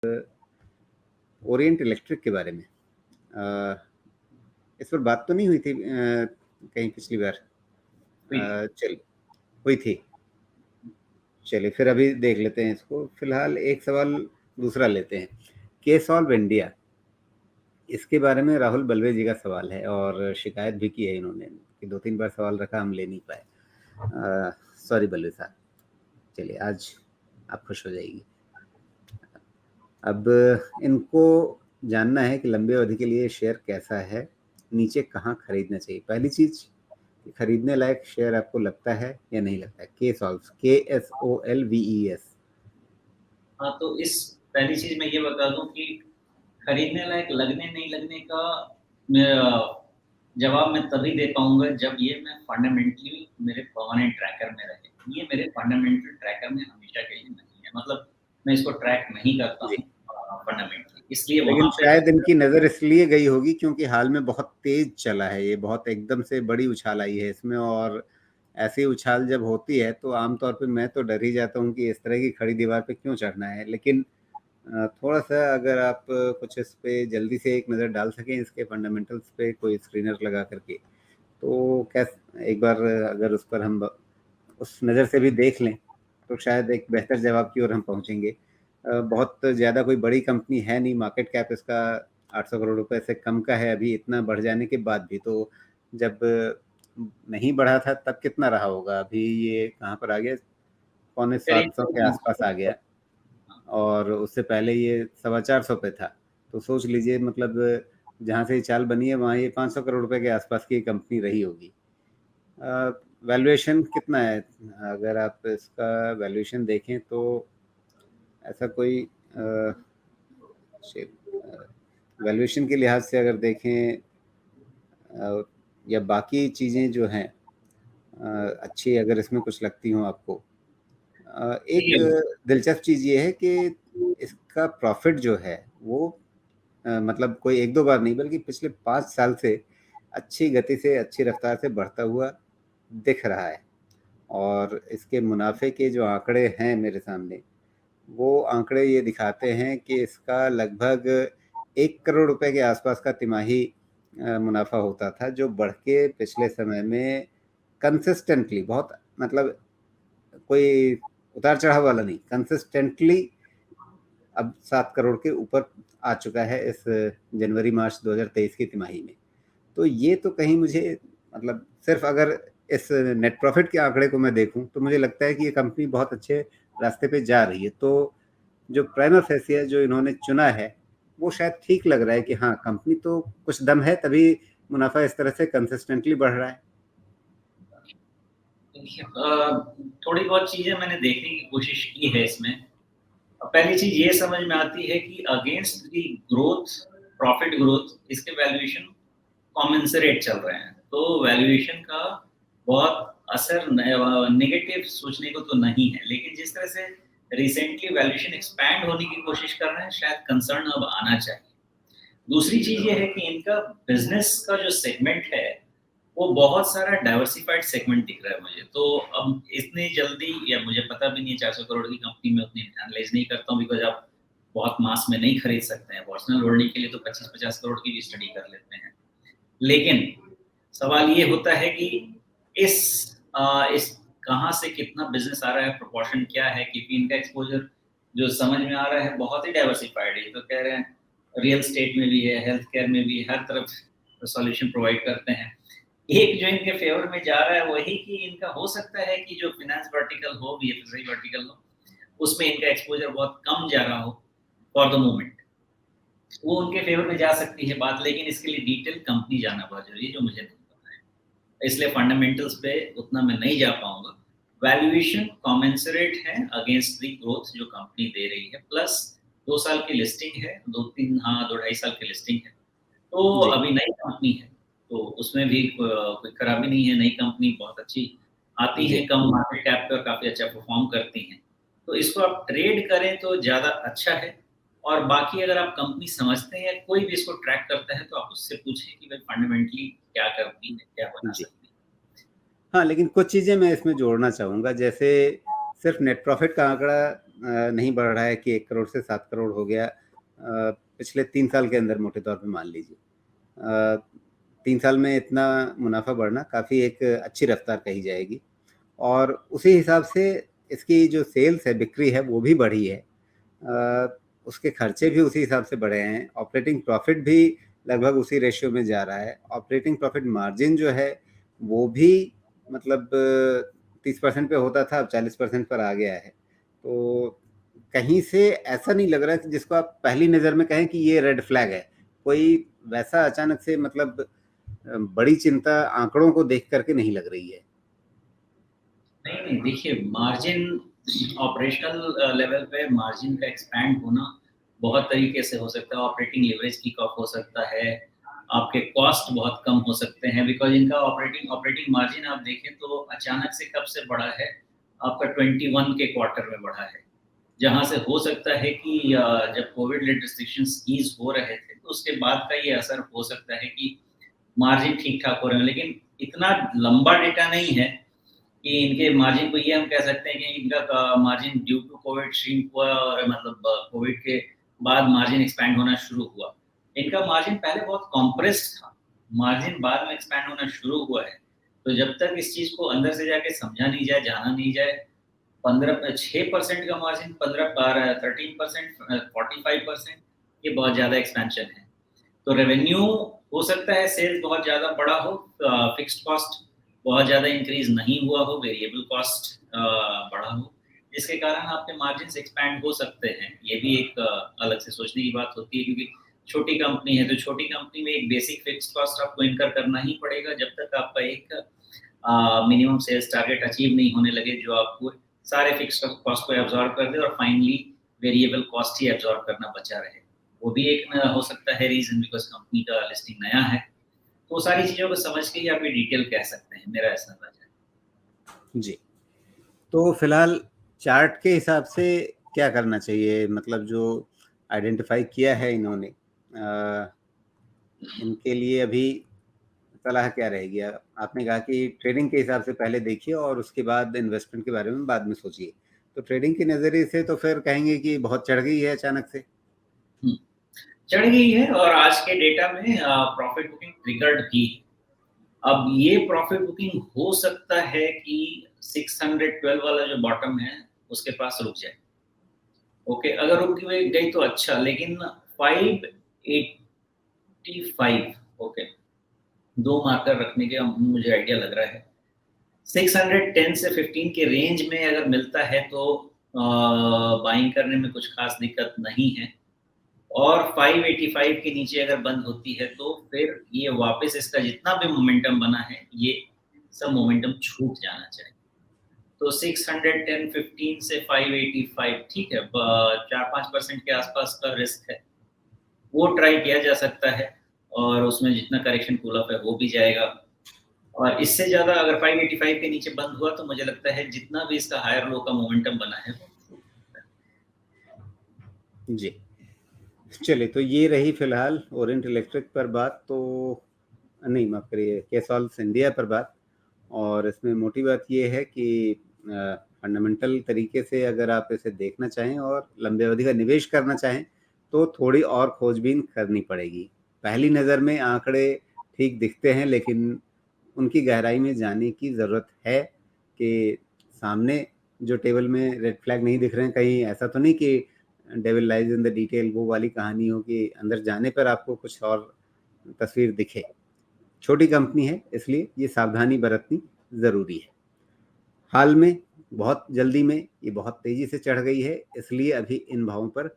Orient electric के बारे में इस पर बात तो नहीं हुई थी कहीं पिछली बार? चल हुई थी। चलिए फिर अभी देख लेते हैं इसको। फिलहाल एक सवाल दूसरा लेते हैं। के सॉल्व इंडिया, इसके बारे में राहुल बल्वे जी का सवाल है और शिकायत भी की है इन्होंने कि 2-3 बार सवाल रखा, हम ले नहीं पाए। सॉरी बल्वे साहब। चलिए आज आप खुश हो जाएगी। अब इनको जानना है कि लंबे अवधि के लिए शेयर कैसा है, नीचे कहाँ खरीदना चाहिए। पहली चीज, खरीदने लायक शेयर आपको लगता है या नहीं लगता है? के सॉल्व, KSOLVES। हाँ, तो इस पहली चीज मैं ये बता दूं कि खरीदने लायक लगने नहीं लगने का जवाब मैं तभी दे पाऊंगा जब ये मैं फंडामेंटली मेरे परमानेंट ट्रैकर में रहे। ये मेरे फंडामेंटल ट्रैकर में हमेशा के लिए नहीं है, मतलब मैं इसको ट्रैक नहीं करता हूँ फंडामेंटली, इसलिए लेकिन वहां पे शायद इनकी नज़र इसलिए गई होगी क्योंकि हाल में बहुत तेज चला है ये, बहुत एकदम से बड़ी उछाल आई है इसमें। और ऐसी उछाल जब होती है तो आमतौर पे मैं तो डर ही जाता हूँ कि इस तरह की खड़ी दीवार पे क्यों चढ़ना है। लेकिन थोड़ा सा अगर आप कुछ इस पे जल्दी से एक नज़र डाल सकें, इसके फंडामेंटल्स पे कोई स्क्रीनर लगा करके, तो कैसे एक बार अगर उस पर हम उस नज़र से भी देख लें तो शायद एक बेहतर जवाब की ओर हम पहुंचेंगे। बहुत ज़्यादा कोई बड़ी कंपनी है नहीं, मार्केट कैप इसका 800 करोड़ रुपए से कम का है अभी, इतना बढ़ जाने के बाद भी। तो जब नहीं बढ़ा था तब कितना रहा होगा? अभी ये कहाँ पर आ गया? 750 के आसपास आ गया और उससे पहले ये 425 पे था। तो सोच लीजिए, मतलब जहाँ से ये चाल बनी है वहाँ ये 500 करोड़ रुपए के आसपास की कंपनी रही होगी। वैल्यूएशन कितना है? अगर आप इसका वैल्यूएशन देखें तो ऐसा कोई वैल्यूएशन के लिहाज से अगर देखें या बाकी चीज़ें जो हैं अच्छी अगर इसमें कुछ लगती हों आपको, एक दिलचस्प चीज़ ये है कि इसका प्रॉफिट जो है वो मतलब कोई 1-2 बार नहीं बल्कि पिछले 5 साल से अच्छी गति से, अच्छी रफ्तार से बढ़ता हुआ दिख रहा है। और इसके मुनाफे के जो आंकड़े हैं मेरे सामने, वो आंकड़े ये दिखाते हैं कि इसका लगभग 1 करोड़ रुपए के आसपास का तिमाही मुनाफा होता था, जो बढ़ के पिछले समय में कंसिस्टेंटली, बहुत मतलब कोई उतार चढ़ाव वाला नहीं, कंसिस्टेंटली अब 7 करोड़ के ऊपर आ चुका है इस जनवरी मार्च 2023 की तिमाही में। तो ये तो कहीं मुझे, मतलब सिर्फ अगर इस नेट प्रॉफिट के आंकड़े को मैं देखूं तो मुझे लगता है कि ये कंपनी बहुत अच्छे रास्ते पे जा रही है। तो जो प्राइमा फेसिया जो इन्होंने चुना है वो शायद ठीक लग रहा है कि हाँ, कंपनी तो कुछ दम है, तभी मुनाफा इस तरह से कंसिस्टेंटली बढ़ रहा है। थोड़ी बहुत चीजें मैंने देखने की कोशिश की है इसमें। पहली चीज ये समझ में आती है कि against the growth, profit growth, इसके वैल्यूएशन कॉमेंसरेट चल रहे हैं। तो वैल्यूएशन का बहुत असर नेगेटिव सोचने को तो नहीं है, लेकिन जिस तरह से रिसेंटली वैल्यूएशन एक्सपैंड होने की कोशिश कर रहे हैं, शायद कंसर्न अब आना चाहिए। दूसरी चीज ये है कि इनका बिजनेस का जो सेगमेंट है वो बहुत सारा डाइवर्सिफाइड सेगमेंट दिख रहा है मुझे। तो अब इतनी जल्दी, या मुझे पता भी नहीं है 400 करोड़ की कंपनी में उतनी एनालाइज नहीं करता हूँ, बिकॉज आप बहुत मास में नहीं खरीद सकते हैं। पर्सनल होल्डिंग के लिए तो 25-50 करोड़ की भी स्टडी कर लेते हैं। लेकिन सवाल ये होता है कि इस कहाँ से कितना बिजनेस आ रहा है, प्रोपोर्शन क्या है, क्योंकि इनका एक्सपोजर जो समझ में आ रहा है बहुत ही डाइवर्सिफाइड है। तो कह रहे हैं रियल स्टेट में भी है, हेल्थ केयर में भी, हर तरफ सॉल्यूशन प्रोवाइड करते हैं। एक जो इनके फेवर में जा रहा है वही कि इनका हो सकता है कि जो फिनेंस वर्टिकल हो, बीएफएसआई वर्टिकल हो, उसमें इनका एक्सपोजर बहुत कम जा रहा हो फॉर द मोमेंट, वो उनके फेवर में जा सकती है बात। लेकिन इसके लिए डिटेल कंपनी जाना बहुत जरूरी है, जो मुझे नहीं पता है, इसलिए फंडामेंटल्स पे उतना मैं नहीं जा पाऊंगा। वैल्यूएशन कॉमेंसरेट है अगेंस्ट द ग्रोथ जो कंपनी दे रही है, प्लस 2 साल की लिस्टिंग है, 2-2.5 साल की लिस्टिंग है। तो जी। अभी नई कंपनी है, तो उसमें भी कोई खराबी नहीं है। नई कंपनी बहुत अच्छी आती है, जी। कम मार्केट कैप पे और काफी अच्छा परफॉर्म करती हैं। तो इसको आप ट्रेड करें तो ज्यादा अच्छा है। और बाकी अगर आप कंपनी समझते हैं या कोई भी इसको ट्रैक करता है तो आप उससे पूछें कि भाई फंडामेंटली क्या करती है, क्या बना जी। सकती हाँ, लेकिन कुछ चीज़ें मैं इसमें जोड़ना चाहूँगा। जैसे सिर्फ नेट प्रॉफिट का आंकड़ा नहीं बढ़ रहा है कि 1 करोड़ से 7 करोड़ हो गया पिछले 3 साल के अंदर, मोटे तौर पे मान लीजिए। 3 साल में इतना मुनाफ़ा बढ़ना काफ़ी एक अच्छी रफ़्तार कही जाएगी, और उसी हिसाब से इसकी जो सेल्स है, बिक्री है, वो भी बढ़ी है। उसके खर्चे भी उसी हिसाब से बढ़े हैं, ऑपरेटिंग प्रॉफ़िट भी लगभग उसी रेशियो में जा रहा है। ऑपरेटिंग प्रॉफ़िट मार्जिन जो है, वो भी मतलब 30% पे होता था, अब 40% पर आ गया है। तो कहीं से ऐसा नहीं लग रहा कि जिसको आप पहली नज़र में कहें कि ये रेड फ्लैग है। कोई वैसा अचानक से मतलब बड़ी चिंता आंकड़ों को देख कर के नहीं लग रही है। नहीं, देखिए मार्जिन ऑपरेशनल लेवल पे मार्जिन का एक्सपैंड होना बहुत तरीके से हो सकता है। ऑपरेटिंग लेवरेज किक ऑफ हो सकता है, आपके कॉस्ट बहुत कम हो सकते हैं, बिकॉज़ इनका ऑपरेटिंग मार्जिन आप देखें तो अचानक से कब से बढ़ा है, आपका 21 के क्वार्टर में बढ़ा है। जहाँ से हो सकता है कि जब कोविड लेड रिस्ट्रिक्शंस ईज़ हो रहे थे, तो उसके बाद का ये असर हो सकता है कि मार्जिन ठीक-ठाक हो रहे हैं। लेकिन इतना लंबा डेटा नहीं है कि इनके मार्जिन को ये हम कह सकते हैं कि इनका margin due to covid shrink हुआ और मतलब कोविड के बाद मार्जिन एक्सपैंड होना शुरू हुआ। इनका मार्जिन पहले बहुत कॉम्प्रेस्ड था, मार्जिन बाद में एक्सपैंड होना शुरू हुआ है। तो जब तक इस चीज़ को अंदर से जाके समझा नहीं जाए, जाना नहीं जाए, 6% का मार्जिन 15-12 13% 45% ये बहुत ज़्यादा एक्सपेंशन है। तो रेवेन्यू हो सकता है सेल्स बहुत ज़्यादा बढ़ा हो, फिक्स्ड कॉस्ट बहुत ज़्यादा इंक्रीज़ नहीं हुआ हो, वेरिएबल कॉस्ट बढ़ा हो, जिसके कारण आपके मार्जिन्स एक्सपैंड हो सकते हैं। ये भी एक अलग से सोचने की बात होती है, क्योंकि छोटी कंपनी है, तो छोटी कंपनी में एक बेसिक फिक्स्ड कॉस्ट आपको इनकर करना ही पड़ेगा जब तक आपका एक मिनिमम सेल्स टारगेट अचीव नहीं होने लगे, जो आपको सारे फिक्स्ड कॉस्ट को एब्ज़ॉर्ब कर दे और फाइनली वेरिएबल कॉस्ट ही एब्ज़ॉर्ब करना बचा रहे। वो भी एक हो सकता है रीज़न, बिकॉज़ कंपनी का लिस्टिंग नया है। तो सारी चीज़ों को समझ के ही आप ये डिटेल कह सकते हैं, मेरा ऐसा अंदाज़ा है। जी। तो फिलहाल चार्ट के हिसाब से क्या करना चाहिए? मतलब जो आइडेंटिफ़ाई किया है इन्होंने, इनके लिए अभी सलाह क्या रहेगी? आपने कहा कि ट्रेडिंग के हिसाब से पहले देखिए और उसके बाद इन्वेस्टमेंट के बारे में बाद में सोचिए। तो ट्रेडिंग के नज़रिए से तो फिर कहेंगे कि बहुत चढ़ गई है अचानक से। हुँ, चढ़ गई है और आज के डेटा में प्रॉफिट बुकिंग ट्रिगर्ड भी है। अब ये प्रॉफिट बुकिंग हो सकता है कि 612 वाला जो बॉटम है, उसके पास रुक जाए। ओके, अगर रुक गई तो अच्छा, लेकिन 585, ओके, 2 मार्कर रखने के मुझे आइडिया लग रहा है। 610 से 15 के रेंज में अगर मिलता है तो बाइंग करने में कुछ खास दिक्कत नहीं है, और 585 के नीचे अगर बंद होती है तो फिर ये वापस इसका जितना भी मोमेंटम बना है, ये सब मोमेंटम छूट जाना चाहिए। तो 610 15 से 585 ठीक है, 4-5% के आसपास का रिस्क है, वो ट्राई किया जा सकता है, और उसमें जितना करेक्शन पुल अप है वो भी जाएगा। और इससे ज़्यादा अगर 585 के नीचे बंद हुआ तो मुझे लगता है जितना भी इसका हायर लो का मोमेंटम बना है वो छूट सकता है। जी। चलिए, तो ये रही फिलहाल ओरिएंट इलेक्ट्रिक पर बात, तो नहीं माफ़ करिए, केसॉल्व्स इंडिया पर बात। और इसमें मोटी बात ये है कि फंडामेंटल तरीके से अगर आप इसे देखना चाहें और लंबे अवधि का निवेश करना चाहें, तो थोड़ी और खोजबीन करनी पड़ेगी। पहली नज़र में आंकड़े ठीक दिखते हैं, लेकिन उनकी गहराई में जाने की ज़रूरत है कि सामने जो टेबल में रेड फ्लैग नहीं दिख रहे हैं, कहीं ऐसा तो नहीं कि devil lies in the detail वो वाली कहानी हो कि अंदर जाने पर आपको कुछ और तस्वीर दिखे। छोटी कंपनी है, इसलिए ये सावधानी बरतनी ज़रूरी है। हाल में बहुत जल्दी में ये बहुत तेज़ी से चढ़ गई है, इसलिए अभी इन भावों पर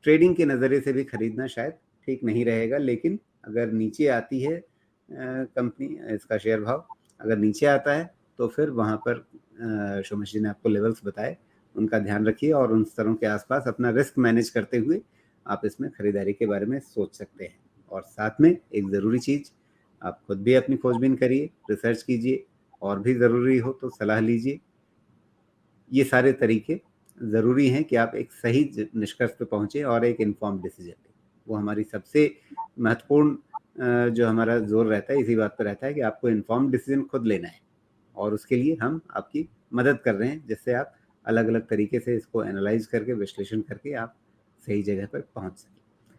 ट्रेडिंग के नज़रिए से भी खरीदना शायद ठीक नहीं रहेगा। लेकिन अगर नीचे आती है कंपनी, इसका शेयर भाव अगर नीचे आता है, तो फिर वहाँ पर शोमेश जी ने आपको लेवल्स बताए, उनका ध्यान रखिए और उन स्तरों के आसपास अपना रिस्क मैनेज करते हुए आप इसमें खरीदारी के बारे में सोच सकते हैं। और साथ में एक ज़रूरी चीज़, आप खुद भी अपनी खोजबीन करिए, रिसर्च कीजिए, और भी ज़रूरी हो तो सलाह लीजिए। ये सारे तरीके ज़रूरी हैं कि आप एक सही निष्कर्ष पे पहुँचे और एक इन्फॉर्म्ड डिसीजन लें। वो हमारी सबसे महत्वपूर्ण जो हमारा ज़ोर रहता है इसी बात पे रहता है कि आपको इन्फॉर्म्ड डिसीजन खुद लेना है, और उसके लिए हम आपकी मदद कर रहे हैं, जिससे आप अलग-अलग तरीके से इसको एनालाइज़ करके, विश्लेषण करके आप सही जगह पर पहुँच सकें।